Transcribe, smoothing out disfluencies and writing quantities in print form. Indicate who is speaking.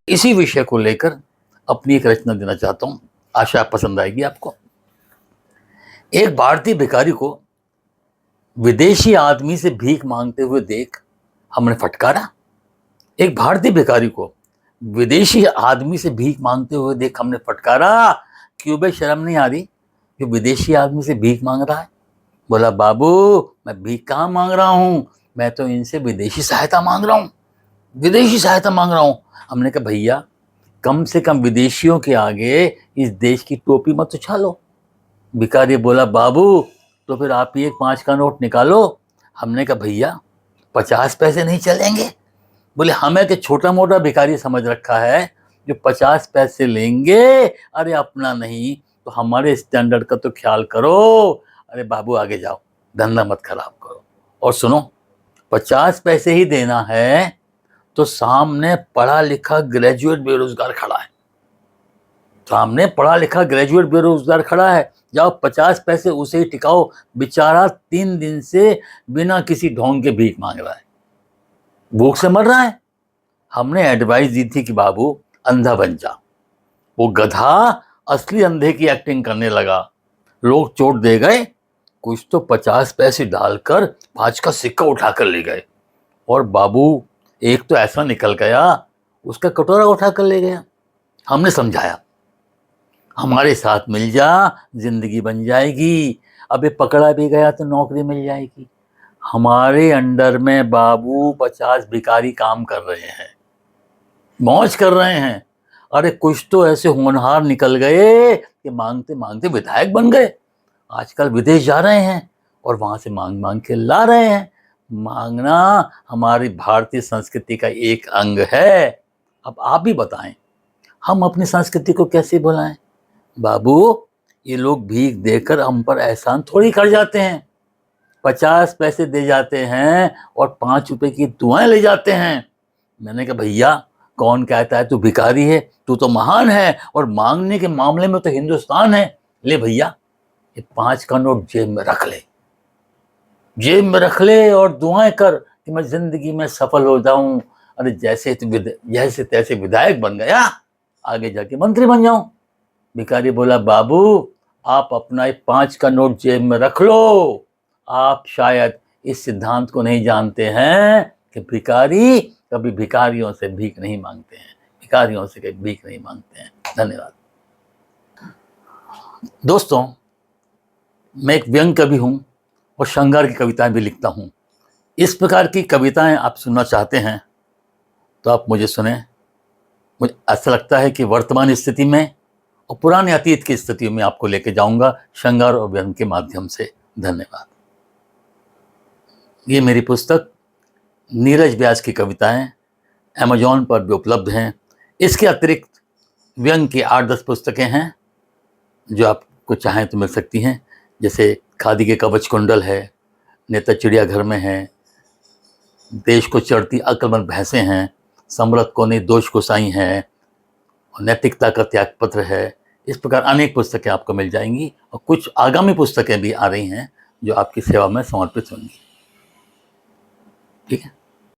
Speaker 1: इसी विषय को लेकर अपनी एक रचना देना चाहता हूं, आशा पसंद आएगी आपको। एक भारतीय भिखारी को विदेशी आदमी से भीख मांगते हुए देख हमने फटकारा। एक भारतीय भिखारी को विदेशी आदमी से भीख मांगते हुए देख हमने फटकारा, क्यों बे शर्म नहीं आ रही जो विदेशी आदमी से भीख मांग रहा है? बोला, बाबू मैं भीख कहाँ मांग रहा हूँ, मैं तो इनसे विदेशी सहायता मांग रहा हूँ, विदेशी सहायता मांग रहा हूँ। हमने कहा, भैया कम से कम विदेशियों के आगे इस देश की टोपी मत उछालो। भिखारी बोला, बाबू तो फिर आप ही एक 5 का नोट निकालो। हमने कहा, भैया 50 पैसे नहीं चलेंगे? बोले, हमें तो छोटा मोटा भिखारी समझ रखा है, जो 50 पैसे लेंगे, अरे अपना नहीं तो हमारे स्टैंडर्ड का तो ख्याल करो। अरे बाबू आगे जाओ, धंधा मत खराब करो। और सुनो, 50 पैसे ही देना है तो सामने पढ़ा लिखा ग्रेजुएट बेरोजगार खड़ा है, सामने पढ़ा लिखा ग्रेजुएट बेरोजगार खड़ा है, जाओ 50 पैसे उसे ही टिकाओ। बेचारा 3 दिन से बिना किसी ढोंग के भीख मांग रहा है, भूख से मर रहा है। हमने एडवाइस दी थी कि बाबू अंधा बन जा। वो गधा असली अंधे की एक्टिंग करने लगा, लोग चोट दे गए, कुछ तो 50 पैसे डालकर 5 का सिक्का उठाकर ले गए। और बाबू एक तो ऐसा निकल गया, उसका कटोरा उठाकर ले गया। हमने समझाया, हमारे साथ मिल जा, जिंदगी बन जाएगी। अबे पकड़ा भी गया तो नौकरी मिल जाएगी। हमारे अंडर में बाबू 50 भिखारी काम कर रहे हैं, मौज कर रहे हैं। अरे कुछ तो ऐसे होनहार निकल गए कि मांगते मांगते विधायक बन गए। आजकल विदेश जा रहे हैं और वहां से मांग मांग के ला रहे हैं। मांगना हमारी भारतीय संस्कृति का एक अंग है। अब आप भी बताएं, हम अपनी संस्कृति को कैसे भुलाएं? बाबू ये लोग भीख देकर हम पर एहसान थोड़ी कर जाते हैं, 50 पैसे दे जाते हैं और 5 रुपए की दुआएं ले जाते हैं। मैंने कहा, भैया कौन कहता है तू भिखारी है, तू तो महान है, और मांगने के मामले में तो हिंदुस्तान है। ले भैया ये 5 का नोट जेब में रख ले, जेब में रख ले और दुआएं कर कि मैं जिंदगी में सफल हो जाऊं। अरे जैसे तैसे विधायक बन गया, आगे जाके मंत्री बन जाऊं। भिखारी बोला, बाबू आप अपना 5 का नोट जेब में रख लो। आप शायद इस सिद्धांत को नहीं जानते हैं कि भिखारी कभी भिखारियों से भीख नहीं मांगते हैं, भिखारियों से कभी भीख नहीं मांगते हैं। धन्यवाद। दोस्तों, मैं एक व्यंग कवि हूं और श्रृंगार की कविताएं भी लिखता हूं। इस प्रकार की कविताएं आप सुनना चाहते हैं तो आप मुझे सुने। मुझे ऐसा लगता है कि वर्तमान स्थिति में और पुराने अतीत की स्थितियों में आपको लेके जाऊंगा श्रृंगार और व्यंग के माध्यम से। धन्यवाद। ये मेरी पुस्तक नीरज व्यास की कविताएं अमेजॉन पर भी उपलब्ध हैं। इसके अतिरिक्त व्यंग की 8-10 पुस्तकें हैं जो आपको चाहें तो मिल सकती हैं, जैसे खादी के कवच कुंडल है, नेता चिड़ियाघर में है, देश को चढ़ती अक्लमंद भैंसें हैं, समृत को निर्दोष गोसाई हैं, और नैतिकता का त्याग पत्र है। इस प्रकार अनेक पुस्तकें आपको मिल जाएंगी और कुछ आगामी पुस्तकें भी आ रही हैं जो आपकी सेवा में समर्पित होंगी। ठीक है।